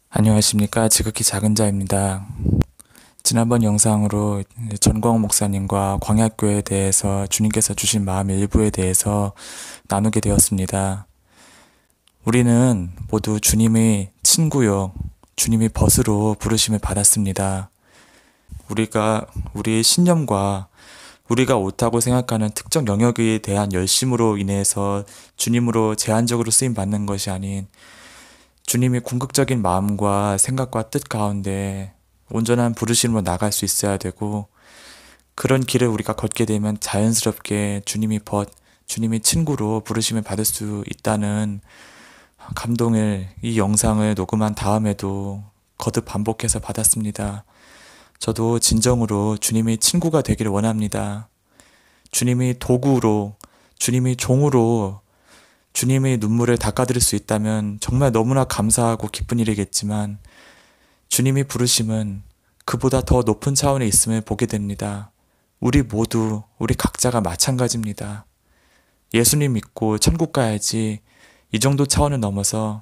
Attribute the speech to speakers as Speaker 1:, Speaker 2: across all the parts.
Speaker 1: 안녕하십니까. 지극히 작은 자입니다. 지난번 영상으로 전광훈 목사님과 광야교회에 대해서 주님께서 주신 마음의 일부에 대해서 나누게 되었습니다. 우리는 모두 주님의 친구요, 주님의 벗으로 부르심을 받았습니다. 우리의 신념과 우리가 옳다고 생각하는 특정 영역에 대한 열심으로 인해서 주님으로 제한적으로 쓰임받는 것이 아닌 주님의 궁극적인 마음과 생각과 뜻 가운데 온전한 부르심으로 나갈 수 있어야 되고, 그런 길을 우리가 걷게 되면 자연스럽게 주님의 친구로 부르심을 받을 수 있다는 감동을 이 영상을 녹음한 다음에도 거듭 반복해서 받았습니다. 저도 진정으로 주님의 친구가 되기를 원합니다. 주님의 도구로, 주님의 종으로 주님의 눈물을 닦아드릴 수 있다면 정말 너무나 감사하고 기쁜 일이겠지만, 주님의 부르심은 그보다 더 높은 차원에 있음을 보게 됩니다. 우리 각자가 마찬가지입니다. 예수님 믿고 천국 가야지, 이 정도 차원을 넘어서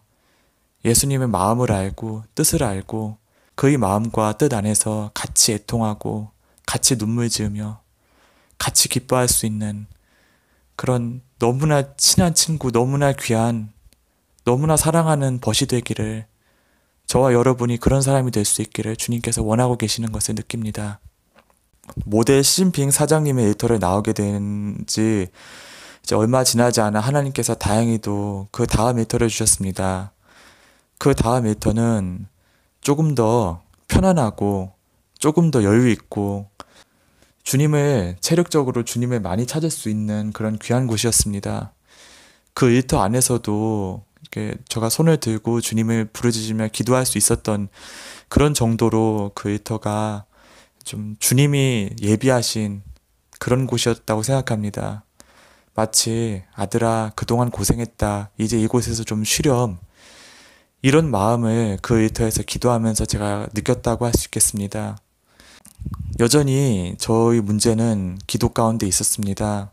Speaker 1: 예수님의 마음을 알고 뜻을 알고 그의 마음과 뜻 안에서 같이 애통하고 같이 눈물 지으며 같이 기뻐할 수 있는 그런 너무나 친한 친구, 너무나 귀한, 너무나 사랑하는 벗이 되기를, 저와 여러분이 그런 사람이 될 수 있기를 주님께서 원하고 계시는 것을 느낍니다. 모델 시진핑 사장님의 일터를 나오게 된 지 이제 얼마 지나지 않아 하나님께서 다행히도 그 다음 일터를 주셨습니다. 그 다음 일터는 조금 더 편안하고 조금 더 여유 있고 체력적으로 주님을 많이 찾을 수 있는 그런 귀한 곳이었습니다. 그 일터 안에서도 이렇게 제가 손을 들고 주님을 부르짖으며 기도할 수 있었던 그런 정도로 그 일터가 좀 주님이 예비하신 그런 곳이었다고 생각합니다. 마치 아들아 그동안 고생했다, 이제 이곳에서 좀 쉬렴, 이런 마음을 그 일터에서 기도하면서 제가 느꼈다고 할 수 있겠습니다. 여전히 저의 문제는 기도 가운데 있었습니다.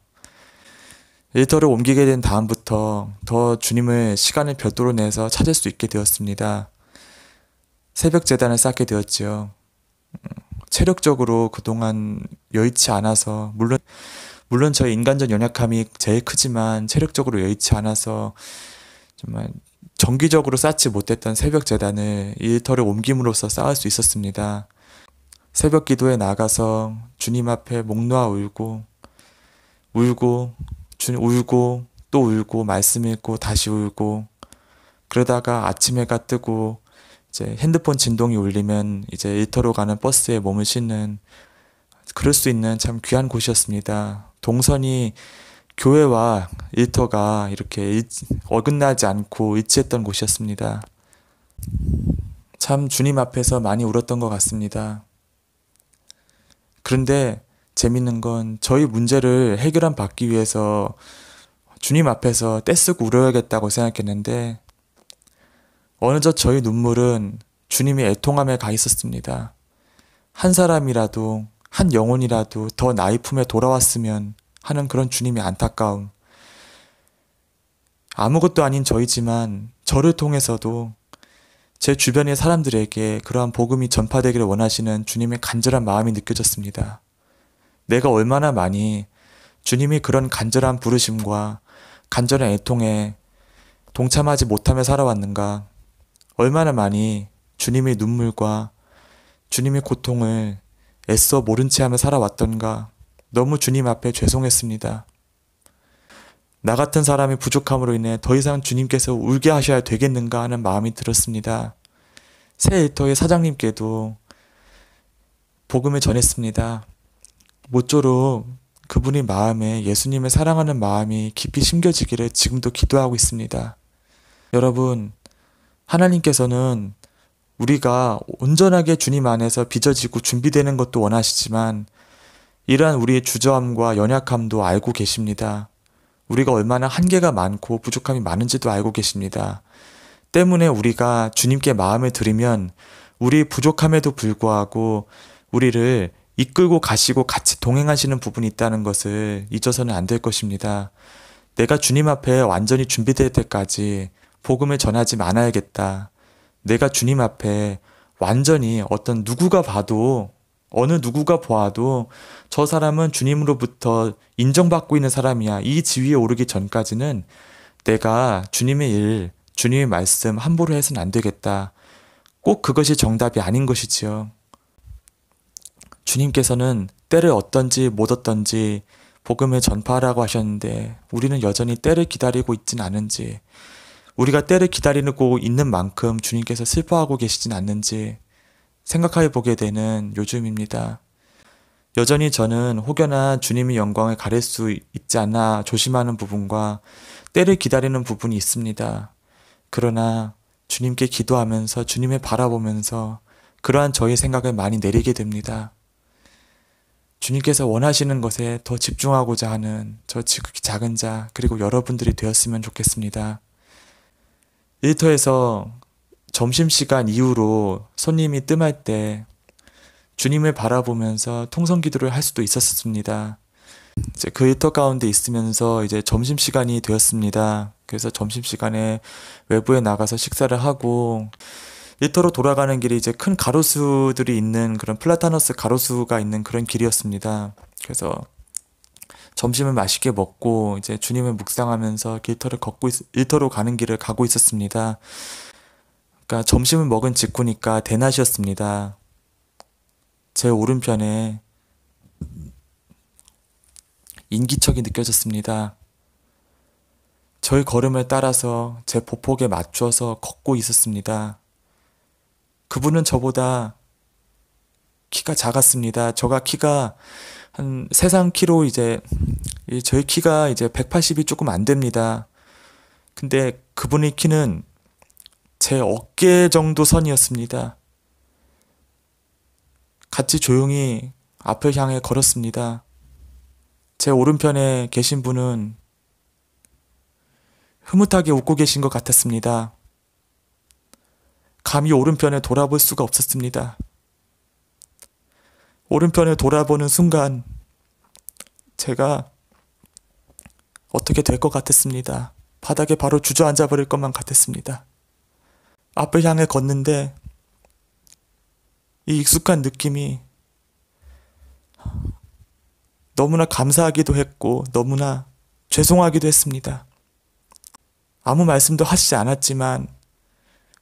Speaker 1: 일터를 옮기게 된 다음부터 더 주님을 시간을 별도로 내서 찾을 수 있게 되었습니다. 새벽 제단을 쌓게 되었지요. 체력적으로 그동안 여의치 않아서, 물론 저의 인간적 연약함이 제일 크지만 체력적으로 여의치 않아서 정말 정기적으로 쌓지 못했던 새벽 제단을 일터를 옮김으로써 쌓을 수 있었습니다. 새벽 기도에 나가서 주님 앞에 목 놓아 울고 또 울고 말씀 읽고 다시 울고, 그러다가 아침 해가 뜨고 이제 핸드폰 진동이 울리면 이제 일터로 가는 버스에 몸을 싣는, 그럴 수 있는 참 귀한 곳이었습니다. 동선이 교회와 일터가 이렇게 어긋나지 않고 일치했던 곳이었습니다. 참 주님 앞에서 많이 울었던 것 같습니다. 그런데 재밌는 건 저희 문제를 받기 위해서 주님 앞에서 떼쓰고 울어야겠다고 생각했는데, 어느덧 저희 눈물은 주님의 애통함에 가 있었습니다. 한 사람이라도, 한 영혼이라도 더 나의 품에 돌아왔으면 하는 그런 주님의 안타까움. 아무것도 아닌 저이지만 저를 통해서도 제 주변의 사람들에게 그러한 복음이 전파되기를 원하시는 주님의 간절한 마음이 느껴졌습니다. 내가 얼마나 많이 주님이 그런 간절한 부르심과 간절한 애통에 동참하지 못하며 살아왔는가, 얼마나 많이 주님의 눈물과 주님의 고통을 애써 모른 채 하며 살아왔던가, 너무 주님 앞에 죄송했습니다. 나 같은 사람이 부족함으로 인해 더 이상 주님께서 울게 하셔야 되겠는가 하는 마음이 들었습니다. 새 일터의 사장님께도 복음을 전했습니다. 모쪼록 그분의 마음에 예수님을 사랑하는 마음이 깊이 심겨지기를 지금도 기도하고 있습니다. 여러분, 하나님께서는 우리가 온전하게 주님 안에서 빚어지고 준비되는 것도 원하시지만, 이러한 우리의 주저함과 연약함도 알고 계십니다. 우리가 얼마나 한계가 많고 부족함이 많은지도 알고 계십니다. 때문에 우리가 주님께 마음을 드리면 우리 부족함에도 불구하고 우리를 이끌고 가시고 같이 동행하시는 부분이 있다는 것을 잊어서는 안 될 것입니다. 내가 주님 앞에 완전히 준비될 때까지 복음을 전하지 말아야겠다. 내가 주님 앞에 완전히 어떤 누구가 봐도, 어느 누구가 보아도 저 사람은 주님으로부터 인정받고 있는 사람이야. 이 지위에 오르기 전까지는 내가 주님의 일, 주님의 말씀 함부로 해서는 안 되겠다. 꼭 그것이 정답이 아닌 것이지요. 주님께서는 때를 어떤지 못 어떤지 복음을 전파하라고 하셨는데 우리는 여전히 때를 기다리고 있진 않은지, 우리가 때를 기다리고 있는 만큼 주님께서 슬퍼하고 계시진 않는지 생각해 보게 되는 요즘입니다. 여전히 저는 혹여나 주님의 영광을 가릴 수 있지 않나 조심하는 부분과 때를 기다리는 부분이 있습니다. 그러나 주님께 기도하면서 주님을 바라보면서 그러한 저의 생각을 많이 내리게 됩니다. 주님께서 원하시는 것에 더 집중하고자 하는 저 지극히 작은 자, 그리고 여러분들이 되었으면 좋겠습니다. 일터에서 점심시간 이후로 손님이 뜸할 때 주님을 바라보면서 통성기도를 할 수도 있었습니다. 이제 그 일터 가운데 있으면서 이제 점심시간이 되었습니다. 그래서 점심시간에 외부에 나가서 식사를 하고 일터로 돌아가는 길이 이제 큰 가로수들이 있는 그런 플라타너스 가로수가 있는 그런 길이었습니다. 그래서 점심을 맛있게 먹고 이제 주님을 묵상하면서 일터로 가는 길을 가고 있었습니다. 그러니까 점심을 먹은 직후니까 대낮이었습니다. 제 오른편에 인기척이 느껴졌습니다. 저의 걸음을 따라서 제 보폭에 맞춰서 걷고 있었습니다. 그분은 저보다 키가 작았습니다. 저가 키가 한 세상 키로 저희 키가 이제 180이 조금 안 됩니다. 근데 그분의 키는 제 어깨 정도 선이었습니다. 같이 조용히 앞을 향해 걸었습니다. 제 오른편에 계신 분은 흐뭇하게 웃고 계신 것 같았습니다. 감히 오른편에 돌아볼 수가 없었습니다. 오른편을 돌아보는 순간 제가 어떻게 될 것 같았습니다. 바닥에 바로 주저앉아 버릴 것만 같았습니다. 앞을 향해 걷는데 이 익숙한 느낌이 너무나 감사하기도 했고 너무나 죄송하기도 했습니다. 아무 말씀도 하시지 않았지만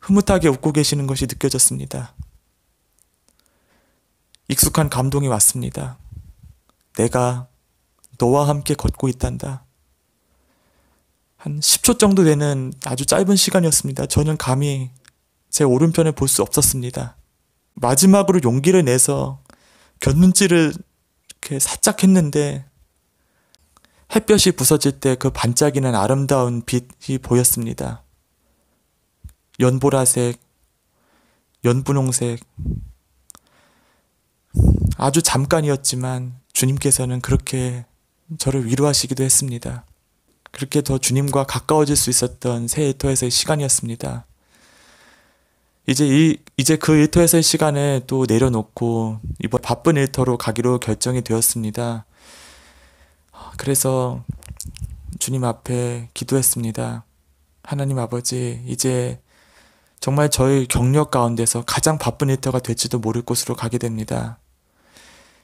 Speaker 1: 흐뭇하게 웃고 계시는 것이 느껴졌습니다. 익숙한 감동이 왔습니다. 내가 너와 함께 걷고 있단다. 한 10초 정도 되는 아주 짧은 시간이었습니다. 저는 감히 제 오른편을 볼 수 없었습니다. 마지막으로 용기를 내서 곁눈질을 이렇게 살짝 했는데 햇볕이 부서질 때 그 반짝이는 아름다운 빛이 보였습니다. 연보라색, 연분홍색, 아주 잠깐이었지만 주님께서는 그렇게 저를 위로하시기도 했습니다. 그렇게 더 주님과 가까워질 수 있었던 새 일터에서의 시간이었습니다. 이제 그 일터에서의 시간을 또 내려놓고 이번 바쁜 일터로 가기로 결정이 되었습니다. 그래서 주님 앞에 기도했습니다. 하나님 아버지, 이제 정말 저의 경력 가운데서 가장 바쁜 일터가 될지도 모를 곳으로 가게 됩니다.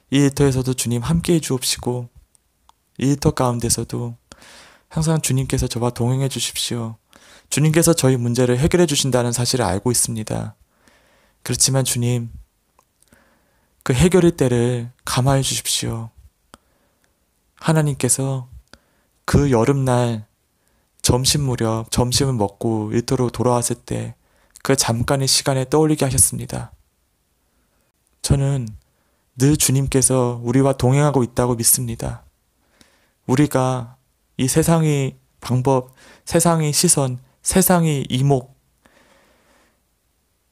Speaker 1: 이 일터에서도 주님 함께해 주옵시고 이 일터 가운데서도 항상 주님께서 저와 동행해 주십시오. 주님께서 저희 문제를 해결해 주신다는 사실을 알고 있습니다. 그렇지만 주님, 그 해결의 때를 감화해 주십시오. 하나님께서 그 여름날 점심 무렵 점심을 먹고 일터로 돌아왔을 때 그 잠깐의 시간에 떠올리게 하셨습니다. 저는 늘 주님께서 우리와 동행하고 있다고 믿습니다. 우리가 이 세상의 방법, 세상의 시선, 세상의 이목,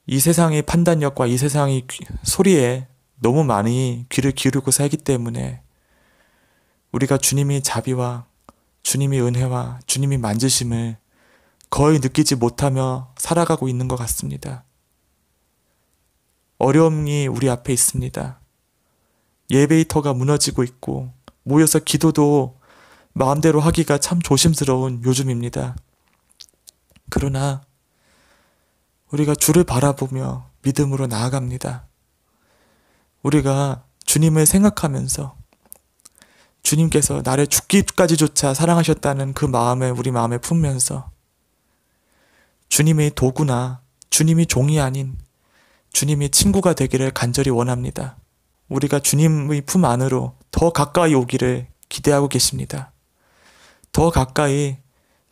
Speaker 1: 이 세상의 판단력과 이 세상의 소리에 너무 많이 귀를 기울이고 살기 때문에 우리가 주님의 자비와 주님의 은혜와 주님의 만지심을 거의 느끼지 못하며 살아가고 있는 것 같습니다. 어려움이 우리 앞에 있습니다. 예배이터가 무너지고 있고 모여서 기도도 마음대로 하기가 참 조심스러운 요즘입니다. 그러나 우리가 주를 바라보며 믿음으로 나아갑니다. 우리가 주님을 생각하면서 주님께서 나를 죽기까지조차 사랑하셨다는 그 마음을 우리 마음에 품면서 주님의 도구나 주님이 종이 아닌 주님이 친구가 되기를 간절히 원합니다. 우리가 주님의 품 안으로 더 가까이 오기를 기대하고 계십니다. 더 가까이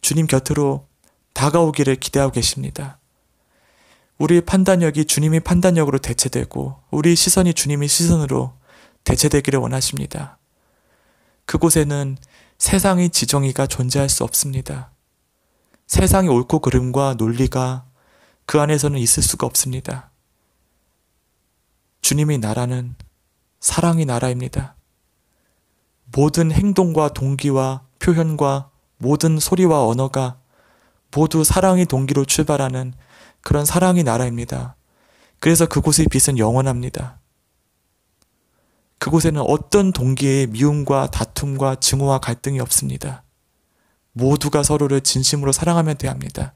Speaker 1: 주님 곁으로 다가오기를 기대하고 계십니다. 우리의 판단력이 주님의 판단력으로 대체되고 우리 시선이 주님의 시선으로 대체되기를 원하십니다. 그곳에는 세상의 지정의가 존재할 수 없습니다. 세상의 옳고 그름과 논리가 그 안에서는 있을 수가 없습니다. 주님의 나라는 사랑의 나라입니다. 모든 행동과 동기와 표현과 모든 소리와 언어가 모두 사랑의 동기로 출발하는 그런 사랑의 나라입니다. 그래서 그곳의 빛은 영원합니다. 그곳에는 어떤 동기의 미움과 다툼과 증오와 갈등이 없습니다. 모두가 서로를 진심으로 사랑하면 돼야 합니다.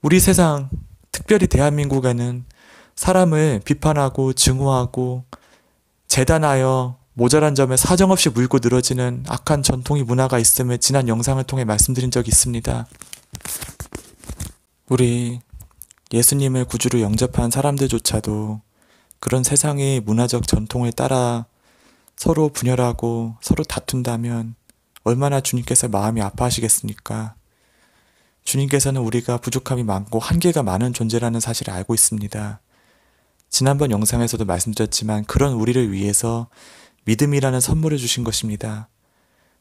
Speaker 1: 우리 세상, 특별히 대한민국에는 사람을 비판하고 증오하고 재단하여 모자란 점에 사정없이 물고 늘어지는 악한 전통의 문화가 있음을 지난 영상을 통해 말씀드린 적이 있습니다. 우리 예수님을 구주로 영접한 사람들조차도 그런 세상의 문화적 전통을 따라 서로 분열하고 서로 다툰다면 얼마나 주님께서 마음이 아파하시겠습니까? 주님께서는 우리가 부족함이 많고 한계가 많은 존재라는 사실을 알고 있습니다. 지난번 영상에서도 말씀드렸지만 그런 우리를 위해서 믿음이라는 선물을 주신 것입니다.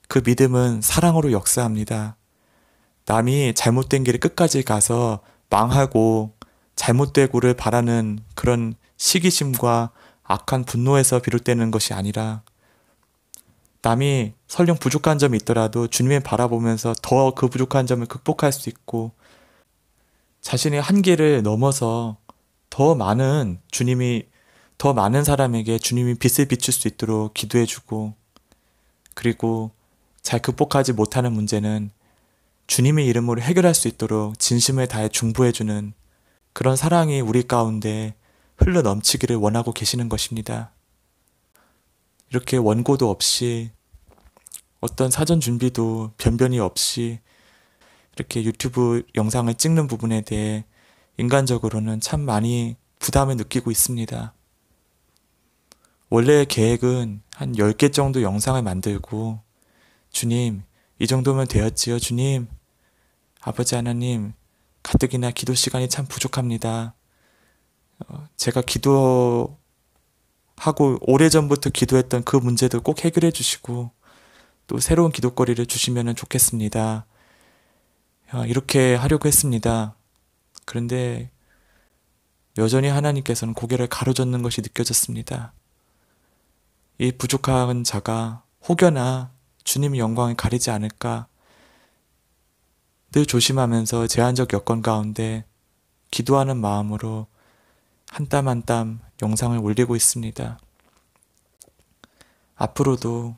Speaker 1: 그 믿음은 사랑으로 역사합니다. 남이 잘못된 길을 끝까지 가서 망하고 잘못되고를 바라는 그런 시기심과 악한 분노에서 비롯되는 것이 아니라 남이 설령 부족한 점이 있더라도 주님을 바라보면서 더 그 부족한 점을 극복할 수 있고 자신의 한계를 넘어서 더 많은 사람에게 주님이 빛을 비출 수 있도록 기도해주고 그리고 잘 극복하지 못하는 문제는 주님의 이름으로 해결할 수 있도록 진심을 다해 중보해주는 그런 사랑이 우리 가운데 흘러 넘치기를 원하고 계시는 것입니다. 이렇게 원고도 없이 어떤 사전 준비도 변변히 없이 이렇게 유튜브 영상을 찍는 부분에 대해 인간적으로는 참 많이 부담을 느끼고 있습니다. 원래 계획은 한 10개 정도 영상을 만들고 주님, 이 정도면 되었지요. 주님, 아버지 하나님, 가뜩이나 기도 시간이 참 부족합니다. 제가 기도하고 오래전부터 기도했던 그 문제도 꼭 해결해 주시고 또 새로운 기도거리를 주시면 좋겠습니다. 이렇게 하려고 했습니다. 그런데 여전히 하나님께서는 고개를 가로젓는 것이 느껴졌습니다. 이 부족한 자가 혹여나 주님의 영광을 가리지 않을까 늘 조심하면서 제한적 여건 가운데 기도하는 마음으로 한 땀 한 땀 영상을 올리고 있습니다. 앞으로도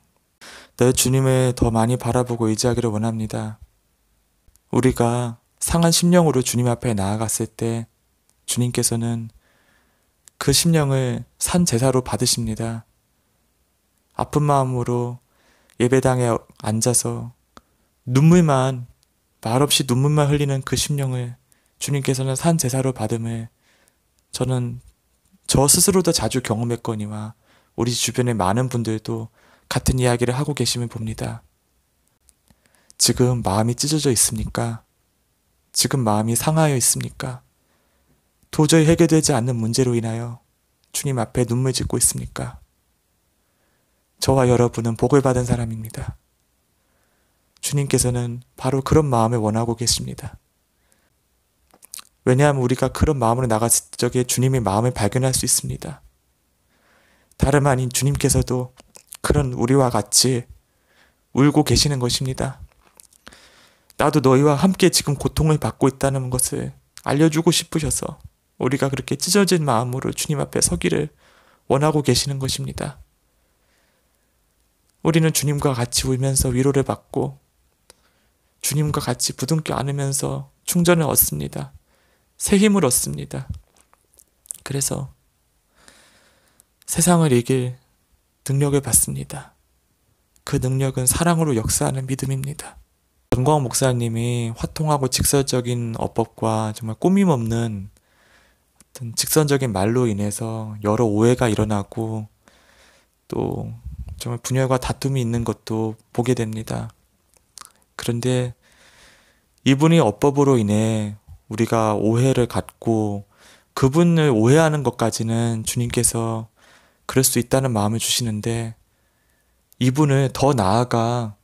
Speaker 1: 늘 주님을 더 많이 바라보고 의지하기를 원합니다. 우리가 상한 심령으로 주님 앞에 나아갔을 때 주님께서는 그 심령을 산 제사로 받으십니다. 아픈 마음으로 예배당에 앉아서 말없이 눈물만 흘리는 그 심령을 주님께서는 산 제사로 받음을 저는 저 스스로도 자주 경험했거니와 우리 주변의 많은 분들도 같은 이야기를 하고 계시면 봅니다. 지금 마음이 찢어져 있습니까? 지금 마음이 상하여 있습니까? 도저히 해결되지 않는 문제로 인하여 주님 앞에 눈물 짓고 있습니까? 저와 여러분은 복을 받은 사람입니다. 주님께서는 바로 그런 마음을 원하고 계십니다. 왜냐하면 우리가 그런 마음으로 나갔을 적에 주님의 마음을 발견할 수 있습니다. 다름 아닌 주님께서도 그런 우리와 같이 울고 계시는 것입니다. 나도 너희와 함께 지금 고통을 받고 있다는 것을 알려주고 싶으셔서 우리가 그렇게 찢어진 마음으로 주님 앞에 서기를 원하고 계시는 것입니다. 우리는 주님과 같이 울면서 위로를 받고 주님과 같이 부둥켜 안으면서 충전을 얻습니다. 새 힘을 얻습니다. 그래서 세상을 이길 능력을 받습니다. 그 능력은 사랑으로 역사하는 믿음입니다. 전광 목사님이 화통하고 직설적인 어법과 정말 꾸밈없는 어떤 직선적인 말로 인해서 여러 오해가 일어나고 또 정말 분열과 다툼이 있는 것도 보게 됩니다. 그런데 이분이 어법으로 인해 우리가 오해를 갖고 그분을 오해하는 것까지는 주님께서 그럴 수 있다는 마음을 주시는데, 이분을 더 나아가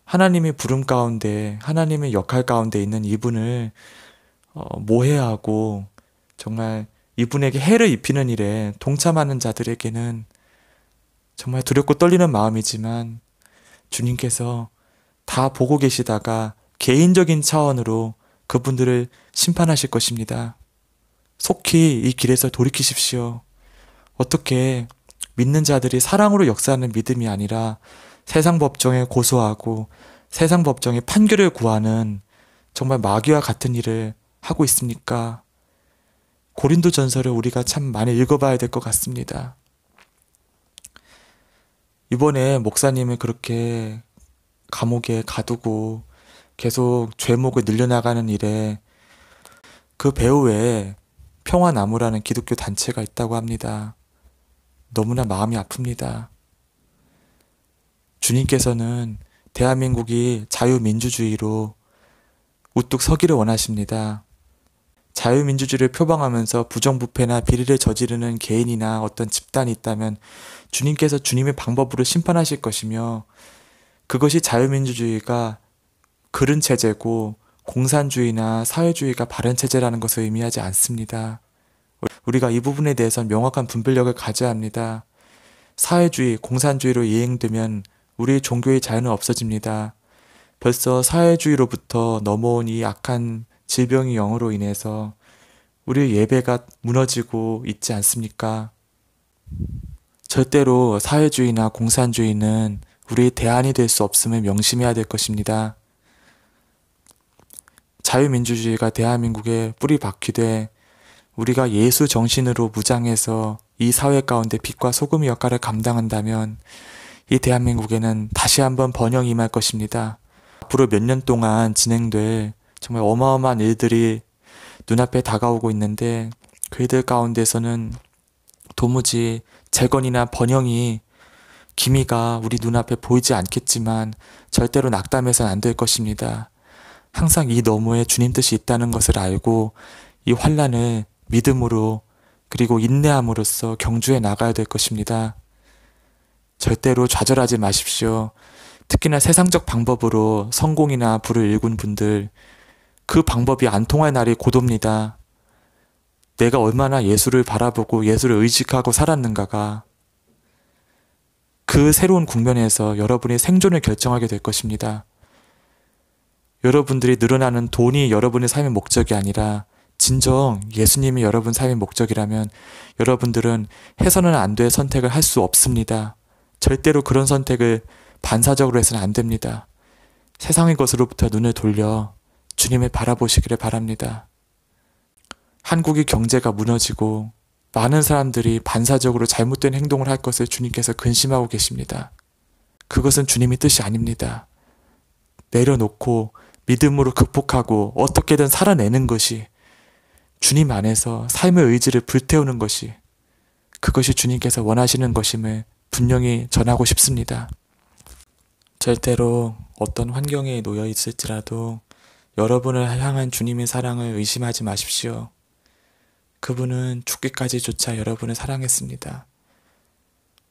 Speaker 1: 하나님의 부름 가운데, 하나님의 역할 가운데 있는 이분을 모해하고 정말 이분에게 해를 입히는 일에 동참하는 자들에게는 정말 두렵고 떨리는 마음이지만, 주님께서 다 보고 계시다가 개인적인 차원으로 그분들을 심판하실 것입니다. 속히 이 길에서 돌이키십시오. 어떻게 믿는 자들이 사랑으로 역사하는 믿음이 아니라 세상 법정에 고소하고 세상 법정에 판결을 구하는 정말 마귀와 같은 일을 하고 있습니까? 고린도전서를 우리가 참 많이 읽어봐야 될 것 같습니다. 이번에 목사님을 그렇게 감옥에 가두고 계속 죄목을 늘려나가는 일에 그 배후에 평화나무라는 기독교 단체가 있다고 합니다. 너무나 마음이 아픕니다. 주님께서는 대한민국이 자유민주주의로 우뚝 서기를 원하십니다. 자유민주주의를 표방하면서 부정부패나 비리를 저지르는 개인이나 어떤 집단이 있다면 주님께서 주님의 방법으로 심판하실 것이며, 그것이 자유민주주의가 그른 체제고 공산주의나 사회주의가 바른 체제라는 것을 의미하지 않습니다. 우리가 이 부분에 대해서 명확한 분별력을 가져야 합니다. 사회주의, 공산주의로 이행되면 우리의 종교의 자유는 없어집니다. 벌써 사회주의로부터 넘어온 이 악한 질병의 영으로 인해서 우리의 예배가 무너지고 있지 않습니까? 절대로 사회주의나 공산주의는 우리의 대안이 될 수 없음을 명심해야 될 것입니다. 자유민주주의가 대한민국에 뿌리 박히되 우리가 예수 정신으로 무장해서 이 사회 가운데 빛과 소금의 역할을 감당한다면 이 대한민국에는 다시 한번 번영이 임할 것입니다. 앞으로 몇 년 동안 진행될 정말 어마어마한 일들이 눈앞에 다가오고 있는데, 그 일들 가운데서는 도무지 재건이나 번영이 기미가 우리 눈앞에 보이지 않겠지만 절대로 낙담해서는 안 될 것입니다. 항상 이 너머에 주님 뜻이 있다는 것을 알고 이 환난을 믿음으로 그리고 인내함으로써 경주해 나가야 될 것입니다. 절대로 좌절하지 마십시오. 특히나 세상적 방법으로 성공이나 부를 일군 분들, 그 방법이 안 통할 날이 곧 옵니다. 내가 얼마나 예수를 바라보고 예수를 의식하고 살았는가가 그 새로운 국면에서 여러분의 생존을 결정하게 될 것입니다. 여러분들이 늘어나는 돈이 여러분의 삶의 목적이 아니라 진정 예수님이 여러분 삶의 목적이라면 여러분들은 해서는 안 될 선택을 할 수 없습니다. 절대로 그런 선택을 반사적으로 해서는 안 됩니다. 세상의 것으로부터 눈을 돌려 주님을 바라보시기를 바랍니다. 한국의 경제가 무너지고 많은 사람들이 반사적으로 잘못된 행동을 할 것을 주님께서 근심하고 계십니다. 그것은 주님의 뜻이 아닙니다. 내려놓고 믿음으로 극복하고 어떻게든 살아내는 것이, 주님 안에서 삶의 의지를 불태우는 것이, 그것이 주님께서 원하시는 것임을 분명히 전하고 싶습니다. 절대로 어떤 환경에 놓여 있을지라도 여러분을 향한 주님의 사랑을 의심하지 마십시오. 그분은 죽기까지조차 여러분을 사랑했습니다.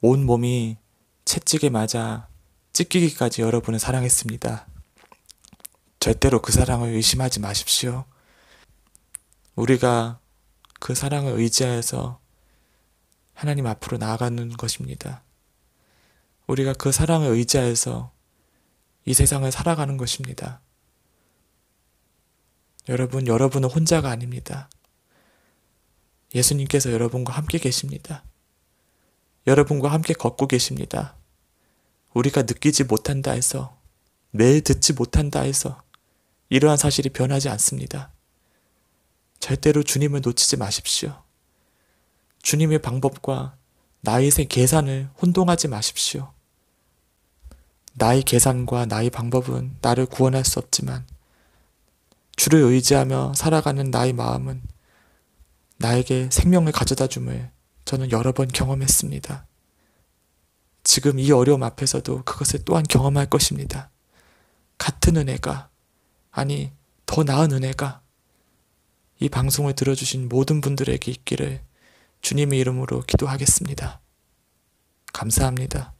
Speaker 1: 온 몸이 채찍에 맞아 찢기기까지 여러분을 사랑했습니다. 절대로 그 사랑을 의심하지 마십시오. 우리가 그 사랑을 의지하여서 하나님 앞으로 나아가는 것입니다. 우리가 그 사랑을 의지하여서 이 세상을 살아가는 것입니다. 여러분은 혼자가 아닙니다. 예수님께서 여러분과 함께 계십니다. 여러분과 함께 걷고 계십니다. 우리가 느끼지 못한다 해서, 매일 듣지 못한다 해서 이러한 사실이 변하지 않습니다. 절대로 주님을 놓치지 마십시오. 주님의 방법과 나의 계산을 혼동하지 마십시오. 나의 계산과 나의 방법은 나를 구원할 수 없지만 주를 의지하며 살아가는 나의 마음은 나에게 생명을 가져다 줌을 저는 여러 번 경험했습니다. 지금 이 어려움 앞에서도 그것을 또한 경험할 것입니다. 같은 은혜가, 아니 더 나은 은혜가 이 방송을 들어주신 모든 분들에게 있기를 주님의 이름으로 기도하겠습니다. 감사합니다.